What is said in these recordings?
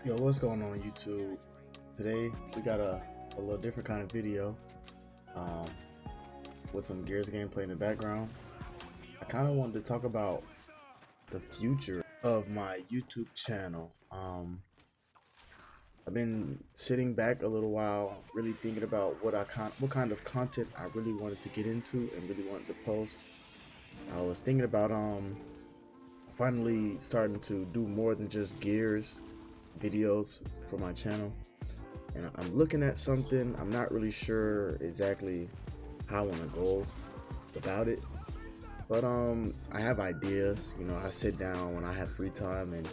Yo, what's going on YouTube? Today we got a little different kind of video um, with some Gears gameplay in the background. I kind of wanted to talk about the future of my YouTube channel. I've been sitting back a little while, really thinking about what kind of content I really wanted to get into and really wanted to post. I was thinking about finally starting to do more than just Gears videos for my channel, and I'm looking at something. I'm not really sure exactly how I want to go about it, but I have ideas. I sit down when I have free time and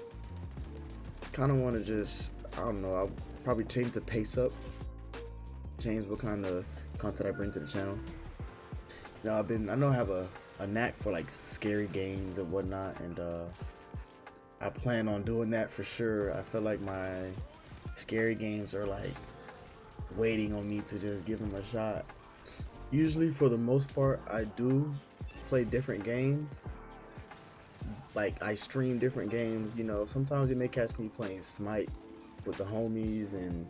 kind of want to just, I don't know, I'll probably change the pace up, change what kind of content I bring to the channel. I know I have a knack for like scary games and whatnot, and I plan on doing that for sure. I feel like my scary games are like waiting on me to just give them a shot. Usually, for the most part, I do play different games. Like, I stream different games. Sometimes you may catch me playing Smite with the homies, and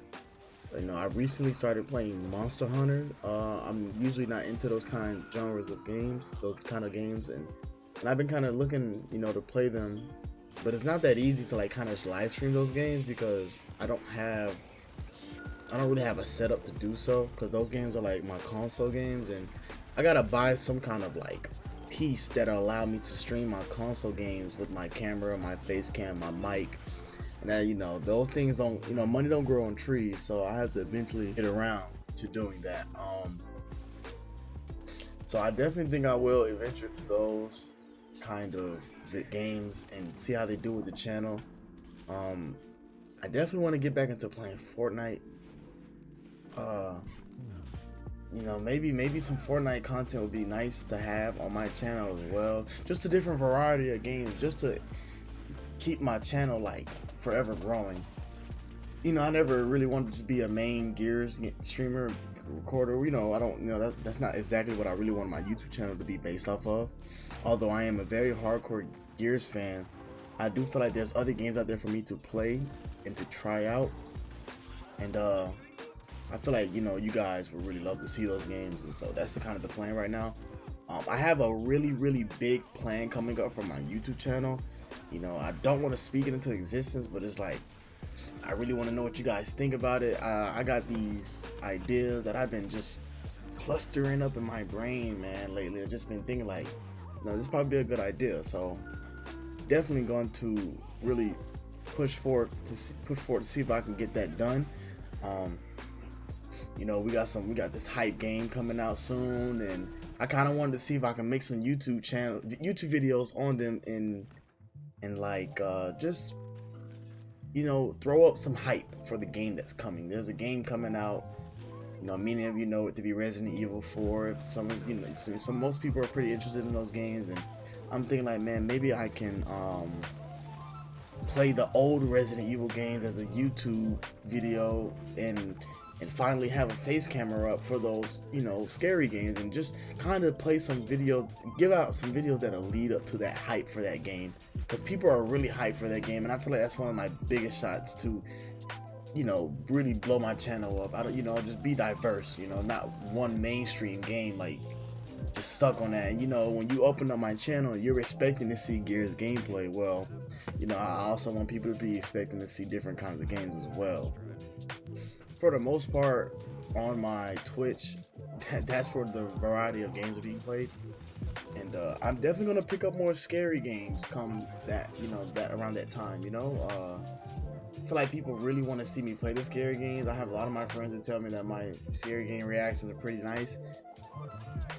I recently started playing Monster Hunter. I'm usually not into those kind of genres of games, and I've been kind of looking, to play them. But it's not that easy to like kind of live stream those games because I don't really have a setup to do so, because those games are like my console games, and I gotta buy some kind of like piece that'll allow me to stream my console games with my camera, my face cam, my mic. And that, those things don't, money don't grow on trees, so I have to eventually get around to doing that. So I definitely think I will venture to those kind of games and see how they do with the channel. I definitely want to get back into playing Fortnite. Maybe some Fortnite content would be nice to have on my channel as well. Just a different variety of games, just to keep my channel like forever growing. I never really wanted to just be a main Gears streamer, recorder. I don't, that's not exactly what I really want my YouTube channel to be based off of. Although I am a very hardcore Gears fan, I do feel like there's other games out there for me to play and to try out. And I feel like you guys would really love to see those games, and so that's the kind of the plan right now. I have a really big plan coming up for my YouTube channel. I don't want to speak it into existence, but it's like I really want to know what you guys think about it. I got these ideas that I've been just clustering up in my brain, man, lately. I've just been thinking like, this probably be a good idea. So definitely going to really push forward to see if I can get that done. We got this hype game coming out soon, and I kind of wanted to see if I can make some YouTube videos on them and like just throw up some hype for the game that's coming. There's a game coming out. Many of you know it to be Resident Evil 4. So most people are pretty interested in those games, and I'm thinking like, man, maybe I can play the old Resident Evil games as a YouTube video and finally have a face camera up for those scary games, and just kind of play some videos, give out some videos that'll lead up to that hype for that game, because people are really hyped for that game, and I feel like that's one of my biggest shots to really blow my channel up. I don't just be diverse, not one mainstream game like just stuck on that. And when you open up my channel, you're expecting to see Gears gameplay. Well, I also want people to be expecting to see different kinds of games as well. For the most part, on my Twitch, that's for the variety of games that are being played, and I'm definitely gonna pick up more scary games come that around that time. I feel like people really want to see me play the scary games. I have a lot of my friends that tell me that my scary game reactions are pretty nice,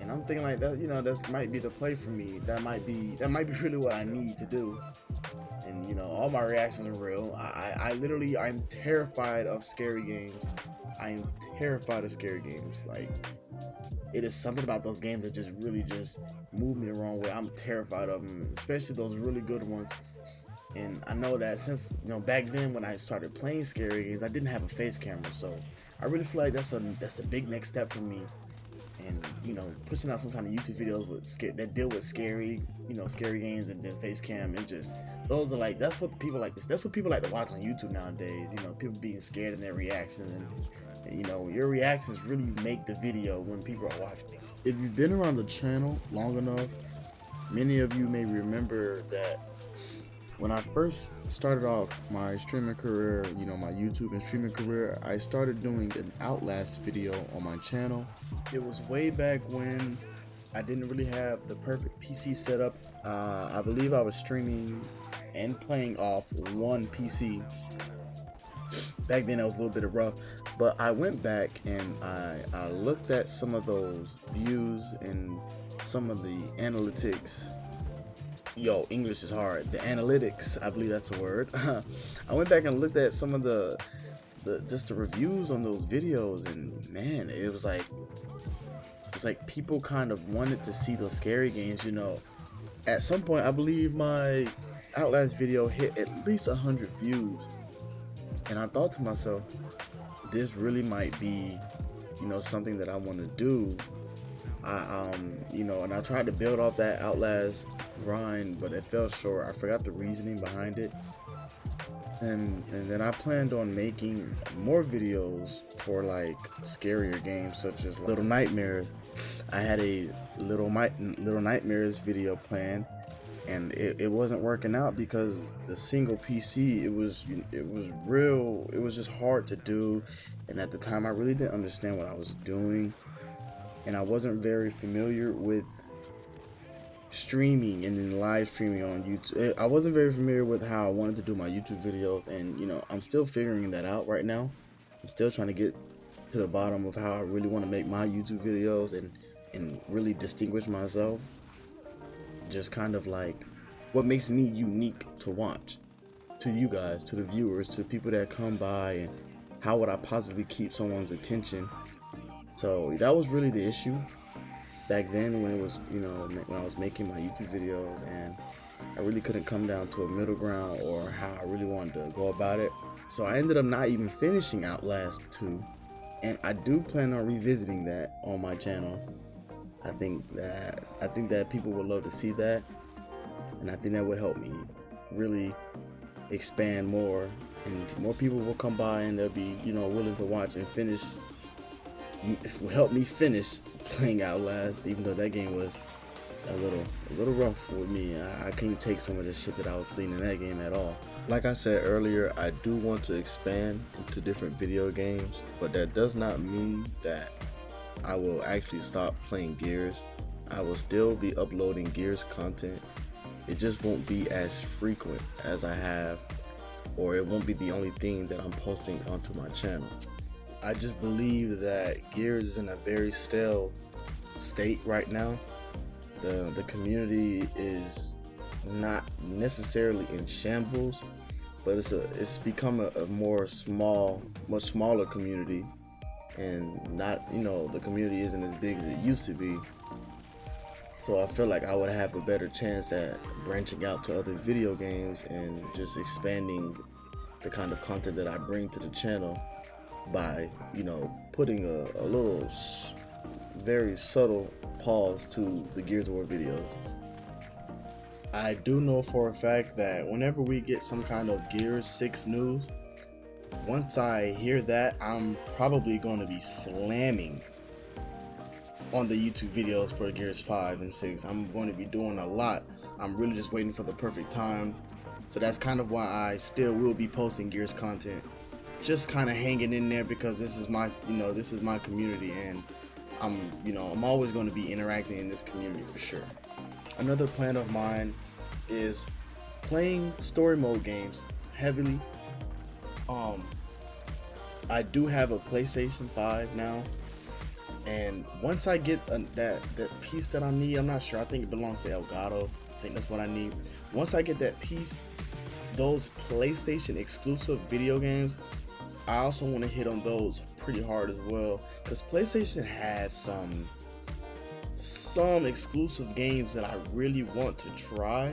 and I'm thinking like that. That might be the play for me. That might be really what I need to do. And all my reactions are real. I'm terrified of scary games. I am terrified of scary games. Like, it is something about those games that just really just move me the wrong way. I'm terrified of them, especially those really good ones. And I know that since back then when I started playing scary games, I didn't have a face camera, so I really feel like that's a big next step for me. And pushing out some kind of YouTube videos that deal with scary games, and then face cam, and just those are like, that's what people like this. That's what people like to watch on YouTube nowadays. You know, people being scared in their reactions, and you know, your reactions really make the video when people are watching. If you've been around the channel long enough, many of you may remember that when I first started off my streaming career, you know, my YouTube and streaming career, I started doing an Outlast video on my channel. It was way back when I didn't really have the perfect PC setup. I believe I was streaming and playing off one PC. Back then it was a little bit of rough, but I went back and I looked at some of those views and some of the analytics. Yo, English is hard. The analytics, I believe that's the word. I went back and looked at some of the just the reviews on those videos, and man, it's like people kind of wanted to see those scary games, you know. At some point, I believe my Outlast video hit at least 100 views, and I thought to myself, this really might be, you know, something that I want to do. You know, and I tried to build off that Outlast grind, but it fell short. I forgot the reasoning behind it, and then I planned on making more videos for like scarier games such as Little Nightmares. I had a Little Nightmares video planned, and it wasn't working out because the single PC, it was just hard to do, and at the time I really didn't understand what I was doing, and I wasn't very familiar with streaming and then live streaming on YouTube. I wasn't very familiar with how I wanted to do my YouTube videos, and you know, I'm still figuring that out right now. I'm still trying to get to the bottom of how I really want to make my YouTube videos and really distinguish myself. Just kind of like what makes me unique to watch to you guys, to the viewers, to the people that come by, and how would I possibly keep someone's attention. So that was really the issue back then when it was, you know, when I was making my YouTube videos, and I really couldn't come down to a middle ground or how I really wanted to go about it. So I ended up not even finishing Outlast 2, and I do plan on revisiting that on my channel. I think that people would love to see that, and I think that would help me really expand more, and more people will come by and they'll be, you know, willing to watch and finish. It will help me finish playing Outlast, even though that game was a little rough with me. I couldn't take some of the shit that I was seeing in that game at all. Like I said earlier, I do want to expand into different video games, but that does not mean that I will actually stop playing Gears. I will still be uploading Gears content. It just won't be as frequent as I have, or it won't be the only thing that I'm posting onto my channel. I just believe that Gears is in a very stale state right now. The community is not necessarily in shambles, but it's become a much smaller community, and not, you know, the community isn't as big as it used to be. So I feel like I would have a better chance at branching out to other video games and just expanding the kind of content that I bring to the channel by, you know, putting a little very subtle pause to the Gears of War videos. I do know for a fact that whenever we get some kind of Gears 6 news, once I hear that, I'm probably going to be slamming on the YouTube videos for Gears 5 and 6. I'm going to be doing a lot. I'm really just waiting for the perfect time. So that's kind of why I still will be posting Gears content. Just kind of hanging in there because this is my, you know, this is my community, and I'm always going to be interacting in this community for sure. Another plan of mine is playing story mode games heavily. I do have a PlayStation 5 now, and once I get that piece that I need, I'm not sure, I think it belongs to Elgato. I think that's what I need. Once I get that piece, those PlayStation exclusive video games, I also want to hit on those pretty hard as well, because PlayStation has some exclusive games that I really want to try,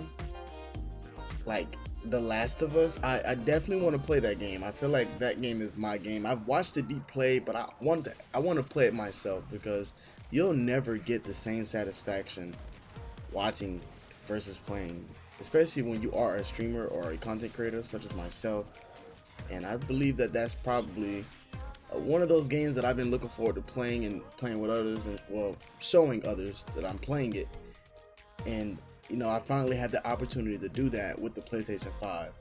like The Last of Us. I definitely want to play that game. I feel like that game is my game. I've watched it be played, but I want to play it myself, because you'll never get the same satisfaction watching versus playing. especially when you are a streamer or a content creator such as myself. And I believe that that's probably one of those games that I've been looking forward to playing and playing with others, and well, showing others that I'm playing it. And you know, I finally had the opportunity to do that with the PlayStation 5.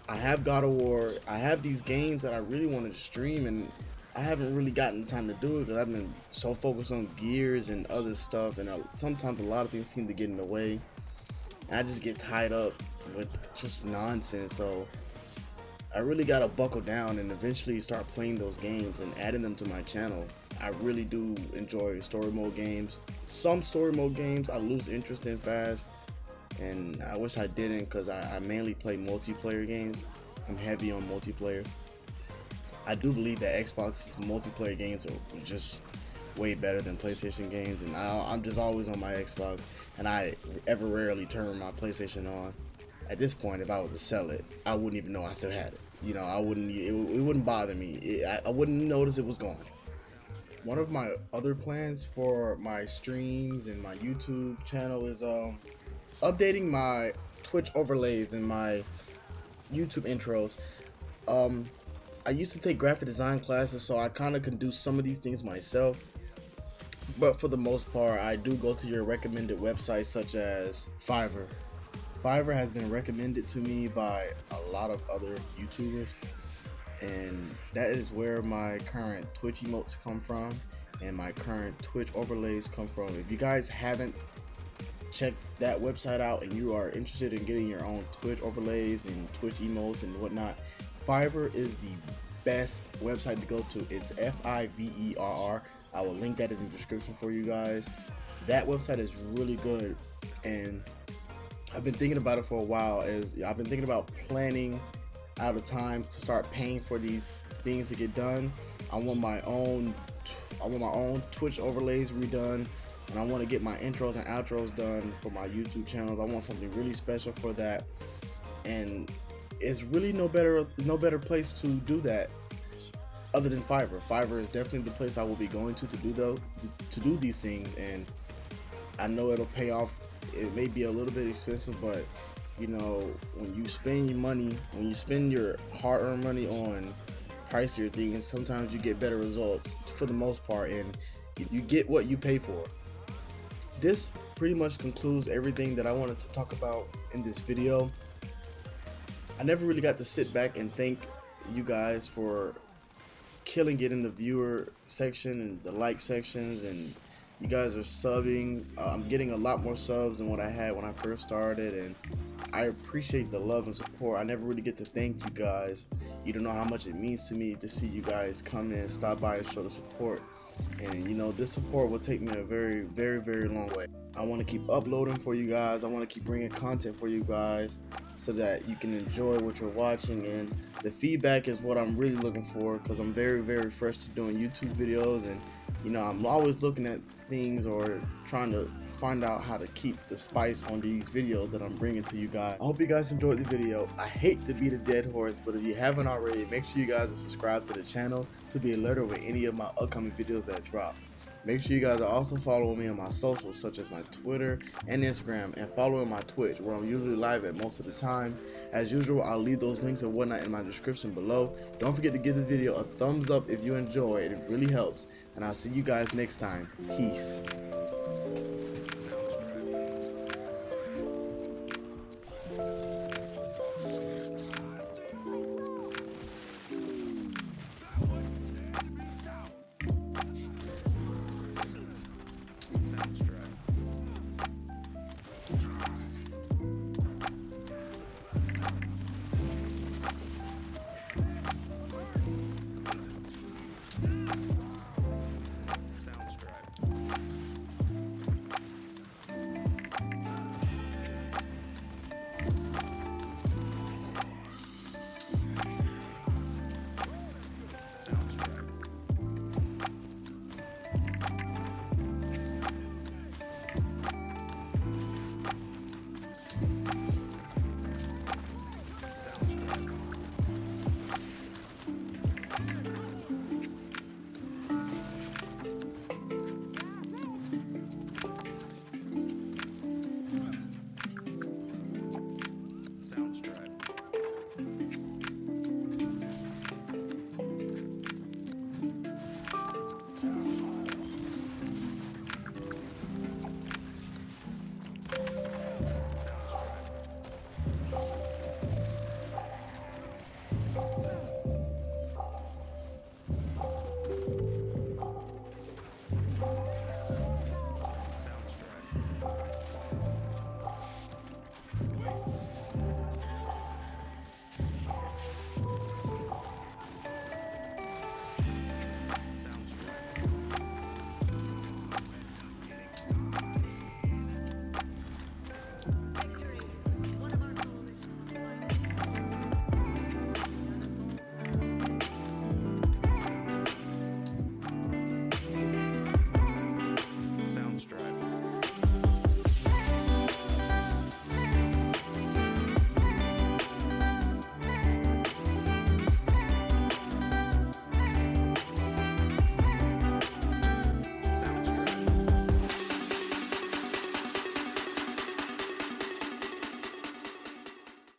I have God of War, I have these games that I really wanted to stream, and I haven't really gotten the time to do it because I've been so focused on Gears and other stuff, and sometimes a lot of things seem to get in the way. And I just get tied up with just nonsense, so I really gotta buckle down and eventually start playing those games and adding them to my channel. I really do enjoy story mode games. Some story mode games I lose interest in fast, and I wish I didn't because I mainly play multiplayer games. I'm heavy on multiplayer. I do believe that Xbox multiplayer games are just way better than PlayStation games, and I'm just always on my Xbox, and I ever rarely turn my PlayStation on. At this point, if I was to sell it, I wouldn't even know I still had it. You know, it wouldn't bother me. I wouldn't notice it was gone. One of my other plans for my streams and my YouTube channel is updating my Twitch overlays and my YouTube intros. I used to take graphic design classes, so I kind of can do some of these things myself. But for the most part, I do go to your recommended websites such as Fiverr. Fiverr has been recommended to me by a lot of other YouTubers, and that is where my current Twitch emotes come from and my current Twitch overlays come from. If you guys haven't checked that website out and you are interested in getting your own Twitch overlays and Twitch emotes and whatnot, Fiverr is the best website to go to. It's Fiverr. I will link that in the description for you guys. That website is really good, and I've been thinking about it for a while. I've been thinking about planning out of time to start paying for these things to get done. I want my own Twitch overlays redone, and I want to get my intros and outros done for my YouTube channels. I want something really special for that, and it's really no better place to do that other than Fiverr. Fiverr is definitely the place I will be going to do these things, and I know it'll pay off. It may be a little bit expensive, but you know, when you spend your money, when you spend your hard-earned money on pricier things, sometimes you get better results for the most part, and you get what you pay for. This pretty much concludes everything that I wanted to talk about in this video. I never really got to sit back and thank you guys for killing it in the viewer section and the like sections, and you guys are subbing. I'm getting a lot more subs than what I had when I first started, and I appreciate the love and support. I never really get to thank you guys. You don't know how much it means to me to see you guys come in, stop by, and show the support. And you know, this support will take me a very, very, very long way. I want to keep uploading for you guys. I want to keep bringing content for you guys so that you can enjoy what you're watching, and the feedback is what I'm really looking for, because I'm very, very fresh to doing YouTube videos, and you know, I'm always looking at things or trying to find out how to keep the spice on these videos that I'm bringing to you guys. I hope you guys enjoyed the video. I hate to beat a dead horse, but if you haven't already, make sure you guys are subscribed to the channel to be alerted with any of my upcoming videos that drop. Make sure you guys are also following me on my socials such as my Twitter and Instagram, and following my Twitch where I'm usually live at most of the time. As usual, I'll leave those links and whatnot in my description below. Don't forget to give the video a thumbs up if you enjoy it. It really helps. And I'll see you guys next time. Peace.